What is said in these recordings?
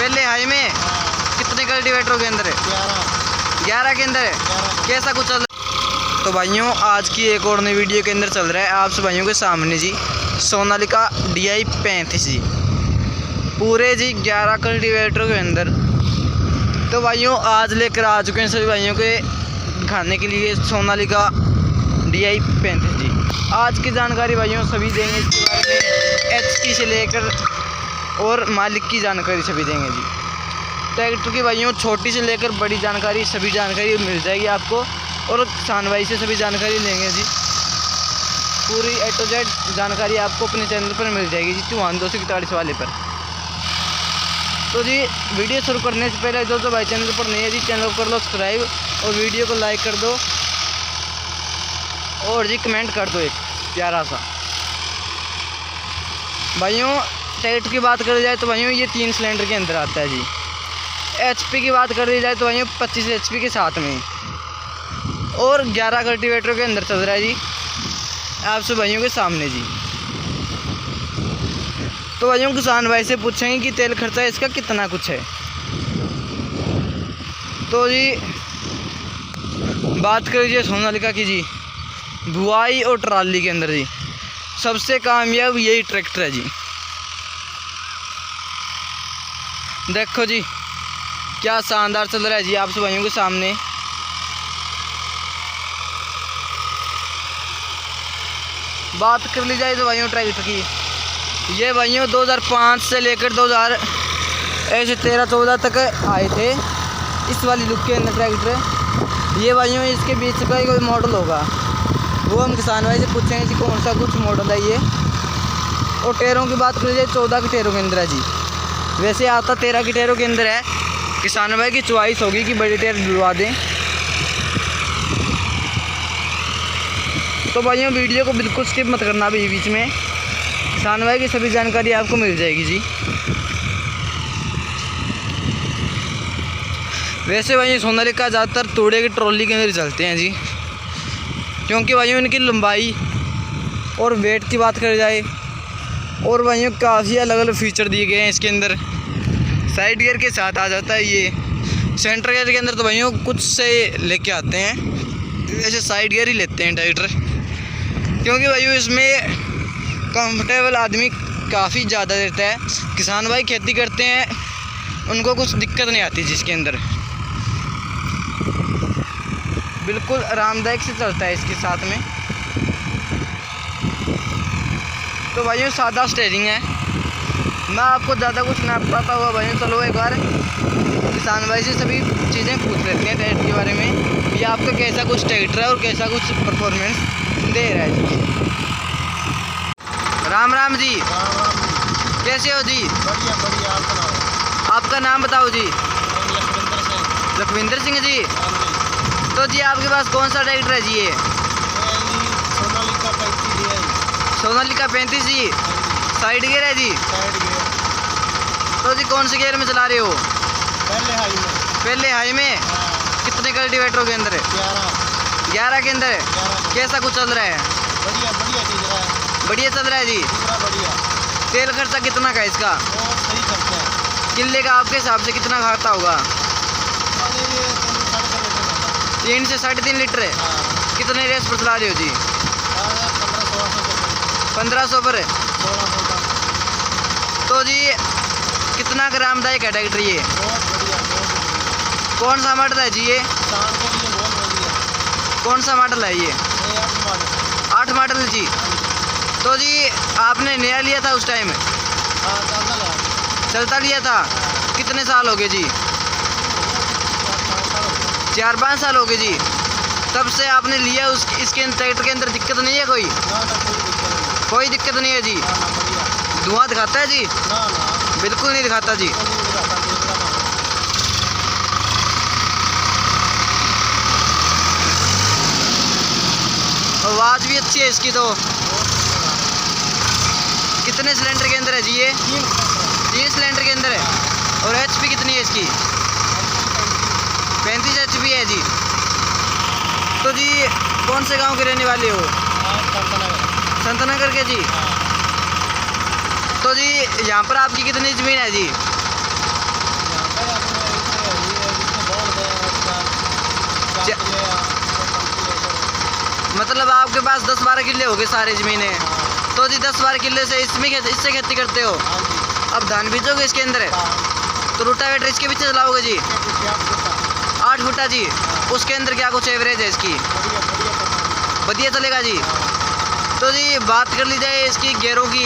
पहले हाई में कितने कल्टीवेटरों के अंदर है? 11 के अंदर है। कैसा कुछ चल रहा है? तो भाइयों आज की एक और नई वीडियो के अंदर चल रहा है आप सब भाइयों के सामने जी सोनालिका DI 35 जी, पूरे जी 11 कल्टीवेटरों के अंदर। तो भाइयों आज लेकर आ चुके हैं सभी भाइयों के दिखाने के लिए सोनालिका DI 35 जी। आज की जानकारी भाइयों सभी देंगे इसके बारे में, HP से लेकर और मालिक की जानकारी सभी देंगे जी। ट्रैक्टर की भाइयों छोटी से लेकर बड़ी जानकारी सभी जानकारी मिल जाएगी आपको, और किसान भाई से सभी जानकारी लेंगे जी। पूरी A to Z जानकारी आपको अपने चैनल पर मिल जाएगी जी, चौहान 241 वाले पर। तो जी वीडियो शुरू करने से पहले जो भाई चैनल पर नहीं है जी, चैनल को कर लो सब्सक्राइब और वीडियो को लाइक कर दो, और जी कमेंट कर दो एक प्यारा सा। भाइयों ट्रैक्टर की बात करी जाए तो भाइयों ये 3 सिलेंडर के अंदर आता है जी। HP की बात कर दी जाए तो भाइयों 25 HP के साथ में, और 11 कल्टीवेटर के अंदर चल रहा है जी आप सब भाइयों के सामने जी। तो भाइयों किसान भाई से पूछेंगे कि तेल खर्चा इसका कितना कुछ है। तो जी बात कर लीजिए सोनालिका की जी, बुआई और ट्राली के अंदर जी सबसे कामयाब यही ट्रैक्टर है जी। देखो जी क्या शानदार चल रहा है जी आप सब भाइयों के सामने। बात कर ली जाए तो भाइयों ट्रैक्टर की, ये भाइयों 2005 से लेकर 2013-14 तक आए थे इस वाली लुक के अंदर ट्रैक्टर। ये भाइयों इसके बीच का कोई मॉडल होगा, वो हम किसान भाई से पूछेंगे कि कौन सा कुछ मॉडल है ये। और टायरों की बात कर जाए 14 के टायरों के अंदर है जी, वैसे आता 13 के टायरों के अंदर है। किसान भाई की चॉइस होगी कि बड़े टायर डलवा दें। तो भाइयों वीडियो को बिल्कुल स्किप मत करना भी बीच में, किसान भाई की सभी जानकारी आपको मिल जाएगी जी। वैसे भाइयों सोनालिका ज़्यादातर तोड़े की ट्रॉली के अंदर चलते हैं जी, क्योंकि भाइयों इनकी लंबाई और वेट की बात करी जाए, और भाइयों काफ़ी अलग अलग फीचर दिए गए हैं इसके अंदर। साइड गियर के साथ आ जाता है ये, सेंटर गियर के अंदर तो भाइयों कुछ से लेके आते हैं, वैसे साइड गियर ही लेते हैं ट्रैक्टर, क्योंकि भाइयों इसमें कंफर्टेबल आदमी काफ़ी ज़्यादा रहता है। किसान भाई खेती करते हैं उनको कुछ दिक्कत नहीं आती जिसके अंदर, बिल्कुल आरामदायक से चलता है इसके साथ में। तो भाइयों सादा स्टीयरिंग है, मैं आपको ज़्यादा कुछ ना पता हुआ भाइयों, चलो एक बार किसान भाई से सभी चीज़ें पूछ लेते हैं ट्रैक्टर के बारे में, ये आपका कैसा कुछ ट्रैक्टर है और कैसा कुछ परफॉर्मेंस दे रहा है जी। राम राम जी। कैसे हो जी? बढ़िया बढ़िया। आप बताओ। आपका नाम बताओ जी। लखविंदर सिंह। लखविंदर सिंह जी। तो जी आपके पास कौन सा ट्रैक्टर है जी? ये सोनालिका 35 है। सोनालिका 35 जी, साइड गियर है जी। Side gear. तो जी कौन से गियर में चला रहे हो? पहले हाई में। पहले हाई में कितने कल्टीवेटरों के अंदर है? 11 के अंदर है। 11। कैसा कुछ चल रहा है? बढ़िया बढ़िया चीज रहा है। बढ़िया चल रहा है जी। पूरा बढ़िया। तेल खर्चा कितना का इसका? और सही करते हैं। किले का आपके हिसाब से कितना खाता होगा? अरे ये 3 से 3.5 लीटर है। कितने रेस पर चला रहे हो जी? 1500 पर। 1600 का। तो जी कितना ग्रामदायक है ट्रैक्टर ये? बहुत बढ़िया बहुत बढ़िया। कौन सा मॉडल है जी ये? किसान के लिए बहुत बढ़िया। कौन सा मॉडल है ये? ये 8 मॉडल। 8 मॉडल जी। तो जी आपने नया लिया था उस टाइम? चलता लिया था। कितने साल हो गए जी? 4-5 साल हो गए जी। तब से आपने लिया इसके ट्रैक्टर के अंदर दिक्कत नहीं है कोई? कोई दिक्कत नहीं है जी। धुआं दिखाता है जी? बिल्कुल नहीं दिखाता जी। आवाज़ भी अच्छी है इसकी। तो कितने सिलेंडर के अंदर है जी ये? 3 सिलेंडर के अंदर है। और HP कितनी है इसकी? 35 HP है जी। तो जी कौन से गांव के रहने वाले हो? संतनगर के जी। तो जी यहाँ पर आपकी कितनी ज़मीन है जी? मतलब आपके पास 10-12 किले हो गए सारे ज़मीनें। तो जी 10-12 किले से इससे खेती करते हो। हाँ जी। अब धान बीजोगे इसके अंदर, हाँ, तो रोटावेटर इसके पीछे चलाओगे जी। इसके पीछे 8 फुट 8 फुटा जी। उसके अंदर क्या कुछ एवरेज है इसकी? बढ़िया बढ़िया पसंद। बढ़िया चलेगा जी। हाँ, तो जी बात कर ली जाए इसकी गेयरों की,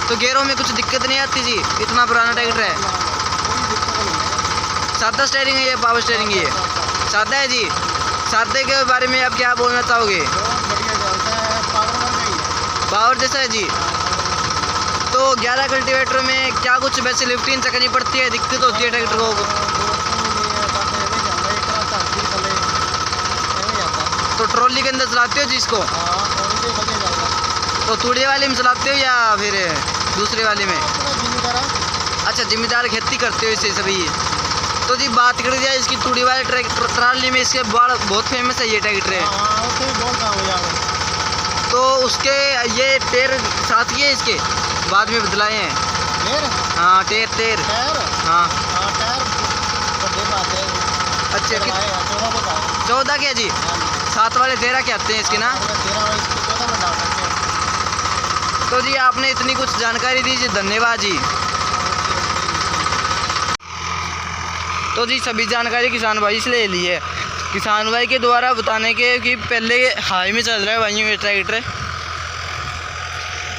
तो गेयरों में कुछ दिक्कत नहीं आती जी, इतना पुराना ट्रैक्टर है। कोई दिक्कत नहीं है। सादा स्टेयरिंग है ये, पावर स्टेयरिंग है ये? सादा है जी। सादे के बारे में आप क्या बोलना चाहोगे? बहुत बढ़िया चलता है, पावर में नहीं है। पावर जैसा है जी। तो 11 कल्टीवेटर में क्या कुछ वैसे लिफ्टिंग चकनी पड़ती है, दिक्कत होती है ट्रैक्टर को? तो ट्रॉली के अंदर चलाते हो जी इसको? तो तूड़े वाले में चलाते हो या फिर दूसरे वाले में? अच्छा, जिम्मेदार खेती करते हो इसे सभी। तो जी बात कर जाए इसकी तूड़ी वाले ट्रैक्टर ट्रॉली में, इसके बहुत फेमस है ये ट्रैक्टर है। तो उसके ये टायर साथ ही है इसके, बाद में बदलाए हैं? हाँ टायर। हाँ अच्छा, 14 के जी। साथ वाले 13 के आते हैं इसके ना। तो जी आपने इतनी कुछ जानकारी दी जी, धन्यवाद जी। तो जी सभी जानकारी किसान भाई से ले ली है। किसान भाई के द्वारा बताने के कि पहले हाई में चल रहा है भाइयों ये ट्रैक्टर,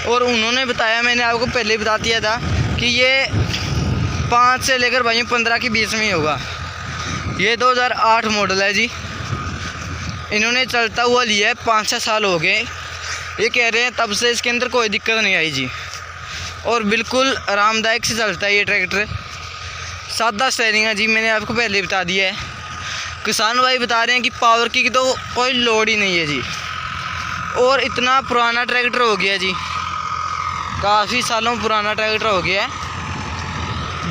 और उन्होंने बताया, मैंने आपको पहले ही बता दिया था कि ये 5 से लेकर भाइयों 15 के बीच में ही होगा। ये 2008 मॉडल है जी। इन्होंने चलता हुआ लिया है, 5-6 साल हो गए ये कह रहे हैं, तब से इसके अंदर कोई दिक्कत नहीं आई जी। और बिल्कुल आरामदायक से चलता है ये ट्रैक्टर। सादा स्टेयरिंग है जी, मैंने आपको पहले बता दिया है। किसान भाई बता रहे हैं कि पावर की तो कोई लोड ही नहीं है जी। और इतना पुराना ट्रैक्टर हो गया जी, काफ़ी सालों पुराना ट्रैक्टर हो गया है।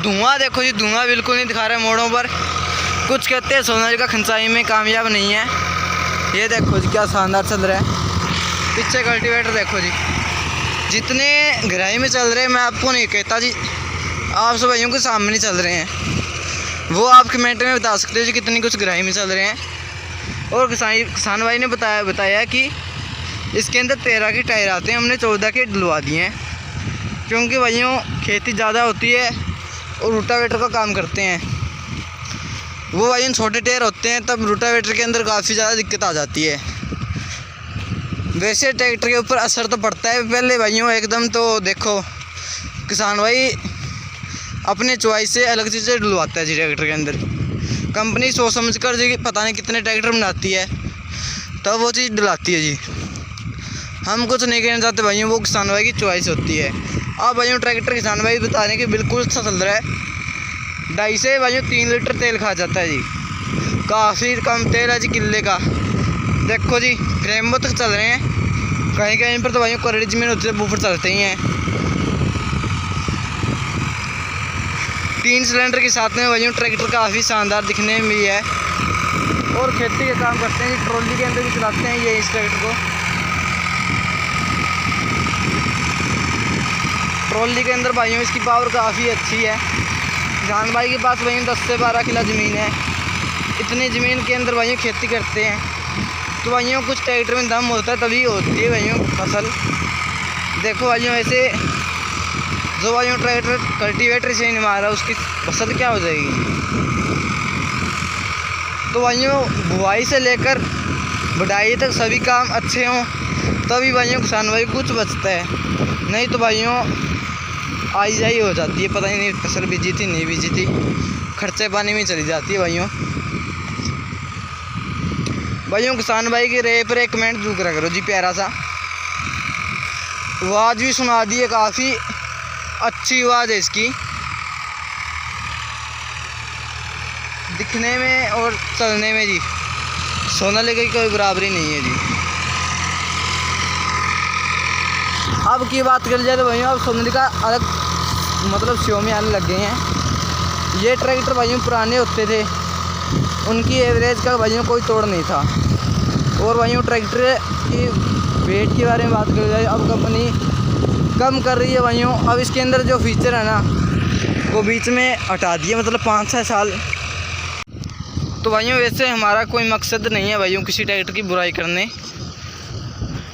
धुआं देखो जी, धुआं बिल्कुल नहीं दिखा रहा है मोड़ों पर। कुछ कहते हैं सोनालिका खंचाई में कामयाब नहीं है। ये देखो जी क्या शानदार चल रहा है। पीछे कल्टीवेटर देखो जी, जितने गहराई में चल रहे हैं मैं आपको नहीं कहता जी, आप सब भाइयों के सामने चल रहे हैं। वो आप कमेंट में बता सकते हो जी कितनी कुछ गहराई में चल रहे हैं। और किसान भाई ने बताया कि इसके अंदर 13 के टायर आते हैं, हमने 14 के डलवा दिए हैं, क्योंकि भाइयों खेती ज़्यादा होती है और रोटावेटर का काम करते हैं। वो भाइयों छोटे टायर होते हैं, तब रोटावेटर के अंदर काफ़ी ज़्यादा दिक्कत आ जाती है। वैसे ट्रैक्टर के ऊपर असर तो पड़ता है पहले भाइयों एकदम। तो देखो किसान भाई अपने चॉइस से अलग चीज़ें डलवाता है जी ट्रैक्टर के अंदर। कंपनी सोच समझ कर जी पता नहीं कितने ट्रैक्टर बनाती है, तब वो चीज़ डलाती है जी। हम कुछ नहीं कहना चाहते भाइयों, वो किसान भाई की चॉइस होती है। अब भाइयों ट्रैक्टर किसान भाई बताने के बिल्कुल अच्छा चल रहा है। 2.5 से भाइयों 3 लीटर तेल खा जाता है जी, काफ़ी कम तेल है जी किले का। देखो जी रेमबो तक चल रहे हैं, कहीं कहीं पर तो भाइयों करड़ी जमीन होती है बूफर चलते ही हैं। 3 सिलेंडर के साथ में भाइयों ट्रैक्टर काफ़ी शानदार दिखने में भी है। और खेती के काम करते हैं जी, ट्रॉली के अंदर भी चलाते हैं ये इस ट्रैक्टर को। ट्रॉली के अंदर भाइयों इसकी पावर काफ़ी अच्छी है। किसान भाई के पास भाइयों 10 से 12 किला ज़मीन है। इतनी ज़मीन के अंदर भाइयों खेती करते हैं, तो भाइयों कुछ ट्रैक्टर में दम होता है तभी होती है भाइयों फसल। देखो भाइयों ऐसे जो भाइयों ट्रैक्टर कल्टीवेटर से नहीं मारा उसकी फसल क्या हो जाएगी। तो भाइयों बुआई से लेकर बढ़ाई तक सभी काम अच्छे हों तभी भाइयों किसान भाई कुछ बचता है, नहीं तो भाइयों आई जाई हो जाती है, पता ही नहीं फसल बीजी थी नहीं बीजी थी, खर्चे पानी में चली जाती है भाइयों। भाइयों किसान भाई के रे पर एक कमेंट जरूर करा करो जी, प्यारा सा आवाज़ भी सुना दी है, काफ़ी अच्छी आवाज़ है इसकी, दिखने में और चलने में जी सोनालिका की कोई बराबरी नहीं है जी। अब की बात कर जाए तो भाइयों अब सोनालिका अलग मतलब शो में आने लग गए हैं। ये ट्रैक्टर भाइयों पुराने होते थे, उनकी एवरेज का भाइयों कोई तोड़ नहीं था। और भाइयों ट्रैक्टर की वेट के बारे में बात कर जाए अब कंपनी कम कर रही है भाइयों। अब इसके अंदर जो फीचर है ना वो बीच में हटा दिए, मतलब 5-6 साल। तो भाइयों वैसे हमारा कोई मकसद नहीं है भाइयों किसी ट्रैक्टर की बुराई करने,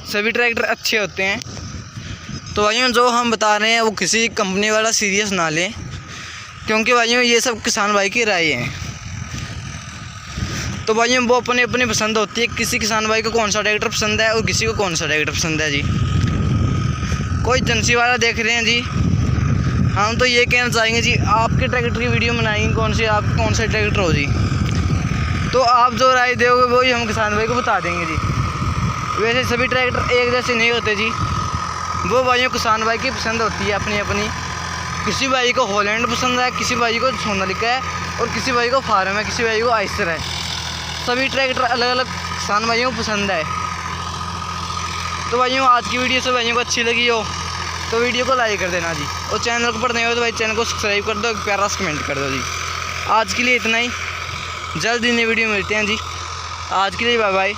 सभी ट्रैक्टर अच्छे होते हैं। तो भाइयों जो हम बता रहे हैं वो किसी कंपनी वाला सीरियस ना लें, क्योंकि भाइयों ये सब किसान भाई की राय है। तो भाइयों वो अपनी अपनी पसंद होती है, किसी किसान भाई को कौन सा ट्रैक्टर पसंद है और किसी को कौन सा ट्रैक्टर पसंद है जी। कोई एजेंसी वाला देख रहे हैं जी, हम तो ये कहना चाहेंगे जी आपके ट्रैक्टर की वीडियो बनाएंगे कौन सी, आपका कौन सा ट्रैक्टर हो जी, तो आप जो राय दोगे वही हम किसान भाई को बता देंगे जी। वैसे सभी ट्रैक्टर एक जैसे नहीं होते जी, वो भाइयों किसान भाई की पसंद होती है अपनी अपनी। किसी भाई को हॉलैंड पसंद है, किसी भाई को सोनालिका है और किसी भाई को फार्म है, किसी भाई को आइसर है। सभी ट्रैक्टर अलग अलग किसान भाइयों को पसंद है। तो भाइयों आज की वीडियो से भाइयों को अच्छी लगी हो तो वीडियो को लाइक कर देना जी, और चैनल को पर नहीं हो तो भाई चैनल को सब्सक्राइब कर दो, एक प्यारा सा कमेंट कर दो जी। आज के लिए इतना ही, जल्द ही नई वीडियो मिलते हैं जी। आज के लिए बाय बाय।